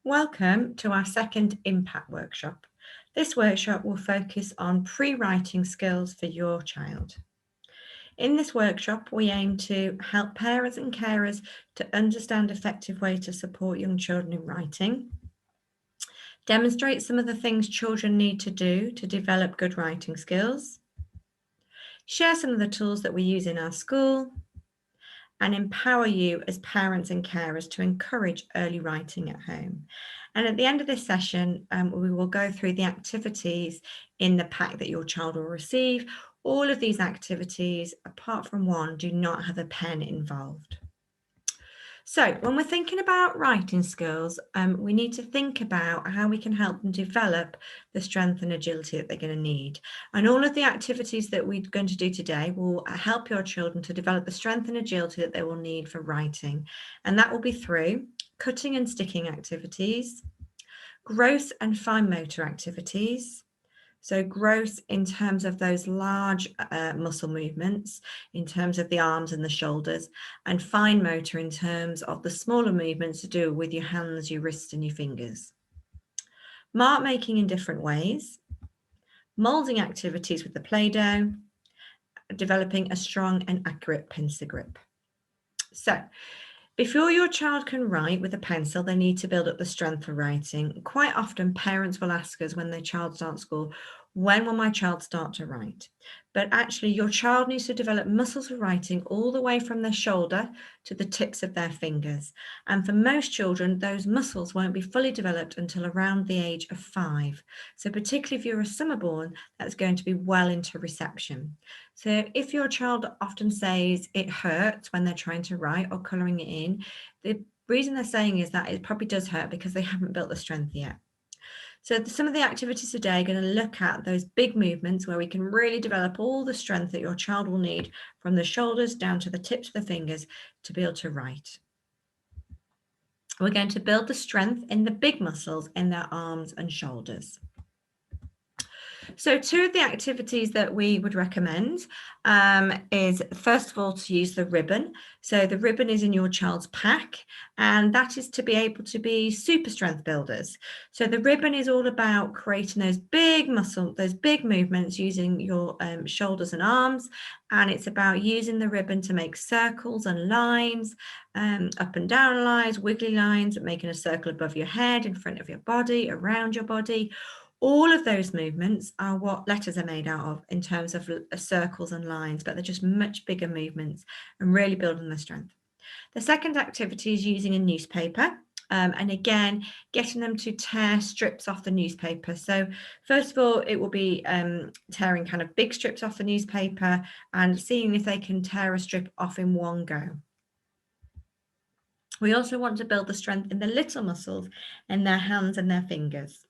Welcome to our second Impact Workshop. This workshop will focus on pre-writing skills for your child. In this workshop, we aim to help parents and carers to understand effective ways to support young children in writing, demonstrate some of the things children need to do to develop good writing skills, share some of the tools that we use in our school, and empower you as parents and carers to encourage early writing at home. And at the end of this session, we will go through the activities in the pack that your child will receive. All of these activities, apart from one, do not have a pen involved. So when we're thinking about writing skills, we need to think about how we can help them develop the strength and agility that they're going to need. And all of the activities that we're going to do today will help your children to develop the strength and agility that they will need for writing. And that will be through cutting and sticking activities, gross and fine motor activities. So gross in terms of those large muscle movements, in terms of the arms and the shoulders, and fine motor in terms of the smaller movements to do with your hands, your wrists and your fingers. Mark making in different ways, moulding activities with the Play-Doh, developing a strong and accurate pencil grip. So before your child can write with a pencil, they need to build up the strength for writing. Quite often parents will ask us when their child starts school, when will my child start to write? But actually your child needs to develop muscles for writing all the way from their shoulder to the tips of their fingers. And for most children, those muscles won't be fully developed until around the age of 5. So particularly if you're a summerborn, that's going to be well into reception. So if your child often says it hurts when they're trying to write or colouring it in, the reason they're saying is that it probably does hurt because they haven't built the strength yet. So some of the activities today are going to look at those big movements where we can really develop all the strength that your child will need from the shoulders down to the tips of the fingers to be able to write. We're going to build the strength in the big muscles in their arms and shoulders. So two of the activities that we would recommend is first of all to use the ribbon. So the ribbon is in your child's pack and that is to be able to be super strength builders. So the ribbon is all about creating those big muscle, those big movements using your shoulders and arms, and it's about using the ribbon to make circles and lines, up and down lines, wiggly lines, making a circle above your head, in front of your body, around your body. All of those movements are what letters are made out of in terms of circles and lines, but they're just much bigger movements and really building the strength. The second activity is using a newspaper. And again, getting them to tear strips off the newspaper. So first of all, it will be tearing kind of big strips off the newspaper and seeing if they can tear a strip off in one go. We also want to build the strength in the little muscles in their hands and their fingers.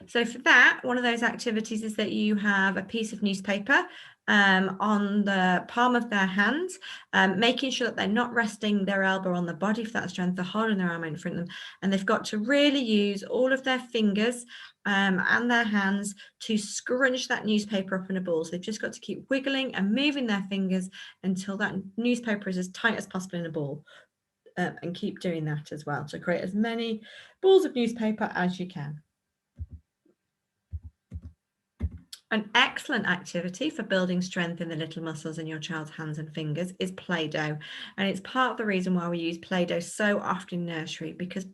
So for that, one of those activities is that you have a piece of newspaper on the palm of their hands, making sure that they're not resting their elbow on the body for that strength, they're holding their arm in front of them, and they've got to really use all of their fingers and their hands to scrunch that newspaper up in a ball. So they've just got to keep wiggling and moving their fingers until that newspaper is as tight as possible in a ball. And keep doing that as well to create as many balls of newspaper as you can. An excellent activity for building strength in the little muscles in your child's hands and fingers is Play-Doh. And it's part of the reason why we use Play-Doh so often in nursery, because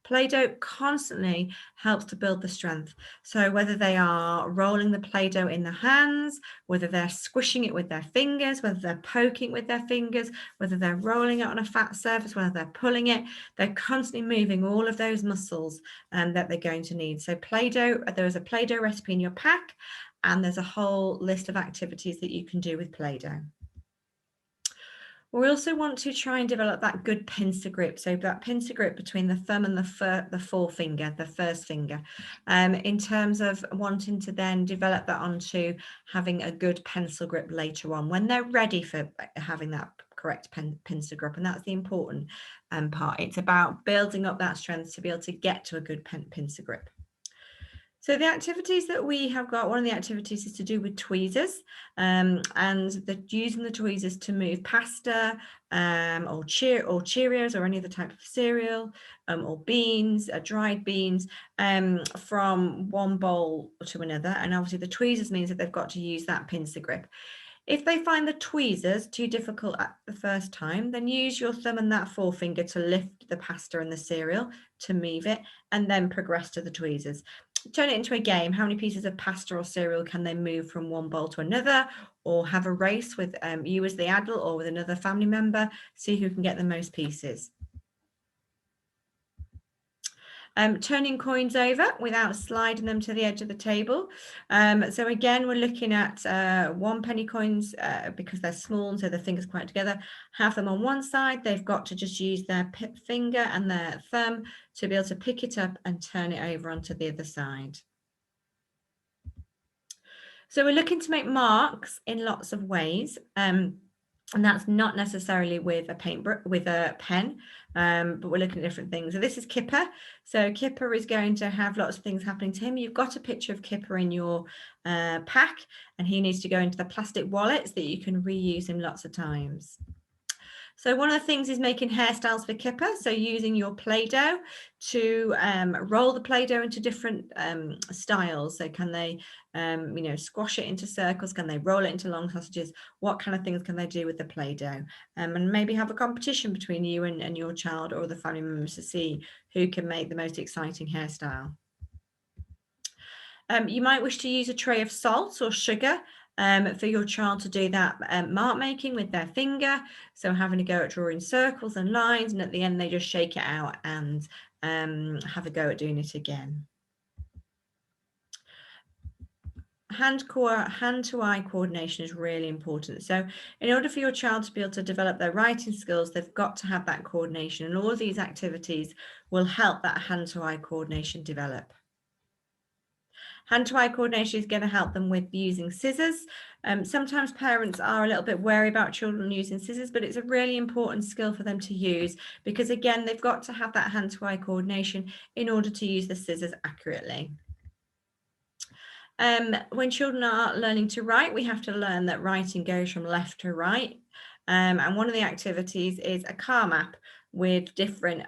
Play-Doh constantly helps to build the strength. So whether they are rolling the Play-Doh in the hands, whether they're squishing it with their fingers, whether they're poking with their fingers, whether they're rolling it on a fat surface, whether they're pulling it, they're constantly moving all of those muscles that they're going to need. So Play-Doh, there is a Play-Doh recipe in your pack, and there's a whole list of activities that you can do with Play-Doh. We also want to try and develop that good pincer grip. So that pincer grip between the thumb and the forefinger, the first finger, in terms of wanting to then develop that onto having a good pencil grip later on when they're ready for having that correct pincer grip. And that's the important part. It's about building up that strength to be able to get to a good pincer grip. So the activities that we have got, one of the activities is to do with tweezers, and using the tweezers to move pasta, or Cheerios or any other type of cereal, or beans, dried beans, from one bowl to another. And obviously the tweezers means that they've got to use that pincer grip. If they find the tweezers too difficult at the first time, then use your thumb and that forefinger to lift the pasta and the cereal to move it, and then progress to the tweezers. Turn it into a game. How many pieces of pasta or cereal can they move from one bowl to another, or have a race with you as the adult or with another family member, see who can get the most pieces. Turning coins over without sliding them to the edge of the table. So again, we're looking at 1 penny coins because they're small and so the fingers quite together. Have them on one side. They've got to just use their finger and their thumb to be able to pick it up and turn it over onto the other side. So we're looking to make marks in lots of ways. And that's not necessarily with a pen, but we're looking at different things. So this is Kipper. So Kipper is going to have lots of things happening to him. You've got a picture of Kipper in your pack, and he needs to go into the plastic wallets that you can reuse him lots of times. So one of the things is making hairstyles for Kipper. So using your Play-Doh to roll the Play-Doh into different styles. So can they, squash it into circles? Can they roll it into long sausages? What kind of things can they do with the Play-Doh? And maybe have a competition between you and your child or the family members to see who can make the most exciting hairstyle. You might wish to use a tray of salt or sugar for your child to do that mark making with their finger. So having a go at drawing circles and lines, and at the end they just shake it out and have a go at doing it again. Hand-to-eye coordination is really important. So in order for your child to be able to develop their writing skills, they've got to have that coordination, and all of these activities will help that hand-to-eye coordination develop. Hand-to-eye coordination is going to help them with using scissors. Sometimes parents are a little bit wary about children using scissors, but it's a really important skill for them to use because, again, they've got to have that hand-to-eye coordination in order to use the scissors accurately. When children are learning to write, we have to learn that writing goes from left to right. And one of the activities is a car map with different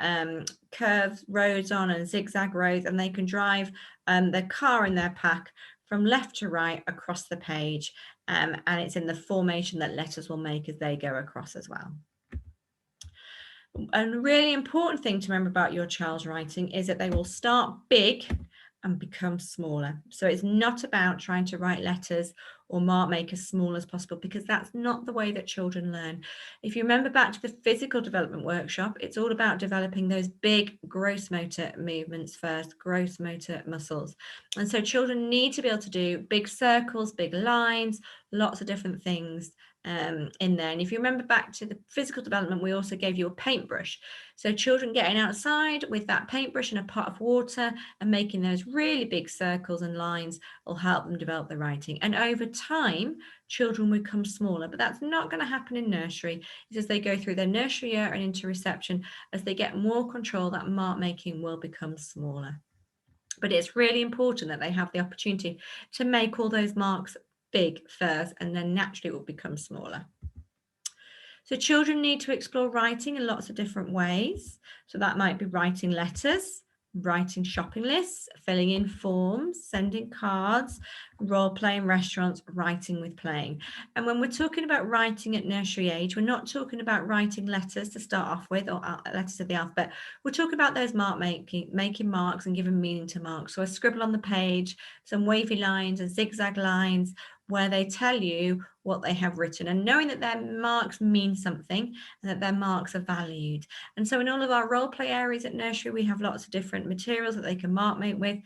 curved roads on and zigzag roads, and they can drive their car in their pack from left to right across the page, and it's in the formation that letters will make as they go across as well. A really important thing to remember about your child's writing is that they will start big and become smaller. So it's not about trying to write letters or mark make as small as possible, because that's not the way that children learn. If you remember back to the physical development workshop, it's all about developing those big gross motor movements first, gross motor muscles. And so children need to be able to do big circles, big lines, lots of different things in there. And if you remember back to the physical development, we also gave you a paintbrush. So children getting outside with that paintbrush and a pot of water and making those really big circles and lines will help them develop the writing. And over time, children will become smaller, but that's not going to happen in nursery. It's as they go through their nursery year and into reception, as they get more control, that mark making will become smaller. But it's really important that they have the opportunity to make all those marks big first, and then naturally it will become smaller. So children need to explore writing in lots of different ways. So that might be writing letters, writing shopping lists, filling in forms, sending cards, role playing restaurants, writing with playing. And when we're talking about writing at nursery age, we're not talking about writing letters to start off with, or letters of the alphabet. We're talking about those making marks and giving meaning to marks. So a scribble on the page, some wavy lines and zigzag lines, where they tell you what they have written, and knowing that their marks mean something and that their marks are valued. And so in all of our role play areas at nursery, we have lots of different materials that they can mark make with,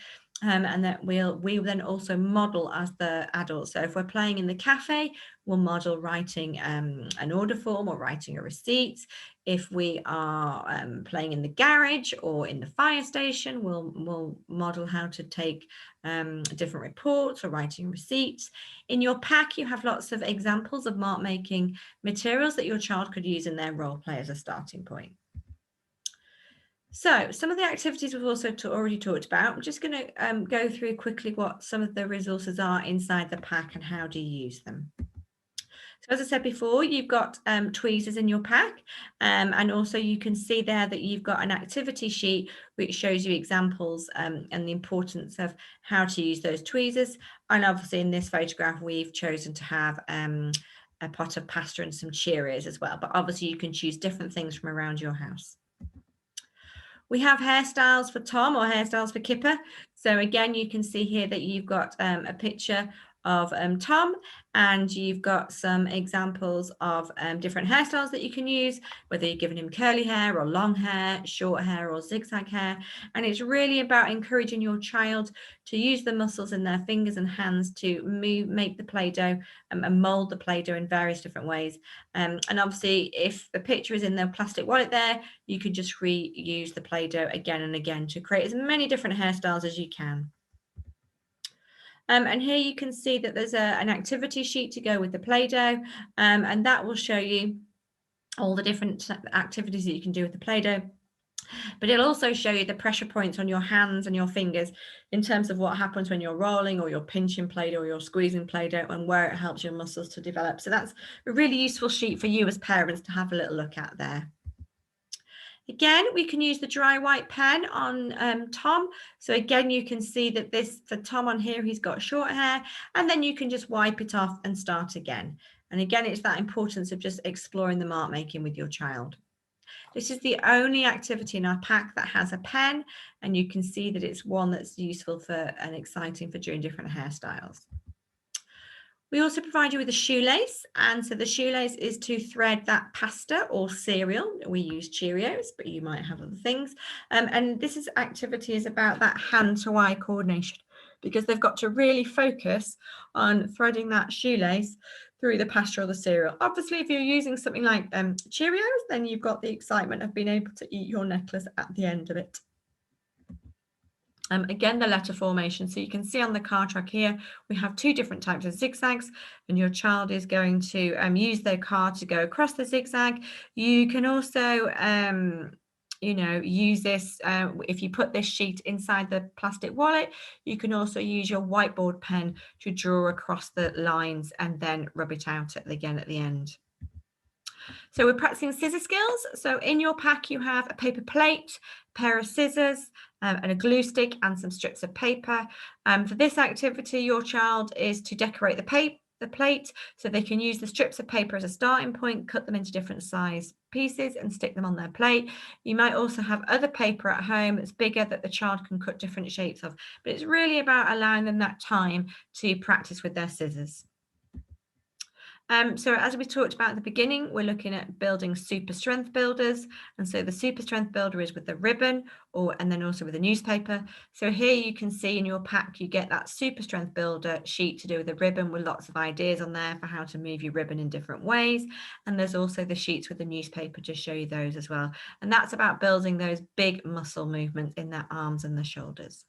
and that we then also model as the adults. So if we're playing in the cafe, we'll model writing an order form or writing a receipt. If we are playing in the garage or in the fire station, we'll model how to take different reports or writing receipts. In your pack, you have lots of examples of mark making materials that your child could use in their role play as a starting point. So some of the activities we've also already talked about. I'm just going to go through quickly what some of the resources are inside the pack and how do you use them. So as I said before, you've got tweezers in your pack, and also you can see there that you've got an activity sheet which shows you examples and the importance of how to use those tweezers. And obviously in this photograph, we've chosen to have a pot of pasta and some Cheerios as well, but obviously you can choose different things from around your house. We have hairstyles for Tom or hairstyles for Kipper. So again, you can see here that you've got a picture of Tom, and you've got some examples of different hairstyles that you can use, whether you're giving him curly hair or long hair, short hair or zigzag hair. And it's really about encouraging your child to use the muscles in their fingers and hands to make the Play-Doh and mold the Play-Doh in various different ways. And obviously, if the picture is in the plastic wallet there, you can just reuse the Play-Doh again and again to create as many different hairstyles as you can. And here you can see that there's an activity sheet to go with the Play-Doh, and that will show you all the different activities that you can do with the Play-Doh. But it'll also show you the pressure points on your hands and your fingers in terms of what happens when you're rolling or you're pinching Play-Doh or you're squeezing Play-Doh and where it helps your muscles to develop. So that's a really useful sheet for you as parents to have a little look at there. Again, we can use the dry white pen on Tom. So again, you can see that this, for Tom on here, he's got short hair, and then you can just wipe it off and start again. And again, it's that importance of just exploring the mark making with your child. This is the only activity in our pack that has a pen, and you can see that it's one that's useful for and exciting for doing different hairstyles. We also provide you with a shoelace, and so the shoelace is to thread that pasta or cereal. We use Cheerios, but you might have other things. And this activity is about that hand-to-eye coordination, because they've got to really focus on threading that shoelace through the pasta or the cereal. Obviously, if you're using something like Cheerios, then you've got the excitement of being able to eat your necklace at the end of it. Again, the letter formation. So you can see on the card track here, we have two different types of zigzags, and your child is going to use their card to go across the zigzag. You can also, use this, if you put this sheet inside the plastic wallet, you can also use your whiteboard pen to draw across the lines and then rub it out again at the end. So we're practicing scissor skills. So in your pack, you have a paper plate, a pair of scissors, and a glue stick and some strips of paper. For this activity, your child is to decorate the plate, so they can use the strips of paper as a starting point, cut them into different size pieces and stick them on their plate. You might also have other paper at home that's bigger that the child can cut different shapes of, but it's really about allowing them that time to practice with their scissors. So as we talked about at the beginning, we're looking at building super strength builders. And so the super strength builder is with the ribbon and then also with a newspaper. So here you can see in your pack, you get that super strength builder sheet to do with the ribbon with lots of ideas on there for how to move your ribbon in different ways. And there's also the sheets with the newspaper to show you those as well. And that's about building those big muscle movements in their arms and the shoulders.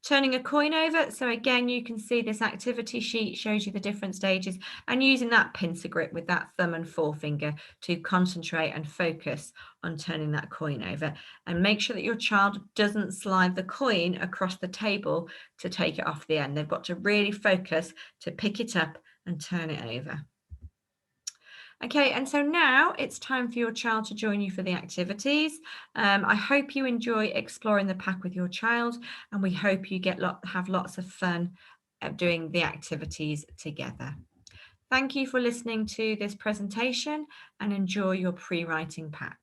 Turning a coin over. So again, you can see this activity sheet shows you the different stages, and using that pincer grip with that thumb and forefinger to concentrate and focus on turning that coin over, and make sure that your child doesn't slide the coin across the table to take it off the end. They've got to really focus to pick it up and turn it over. Okay, and so now it's time for your child to join you for the activities. I hope you enjoy exploring the pack with your child, and we hope you have lots of fun doing the activities together. Thank you for listening to this presentation, and enjoy your pre-writing pack.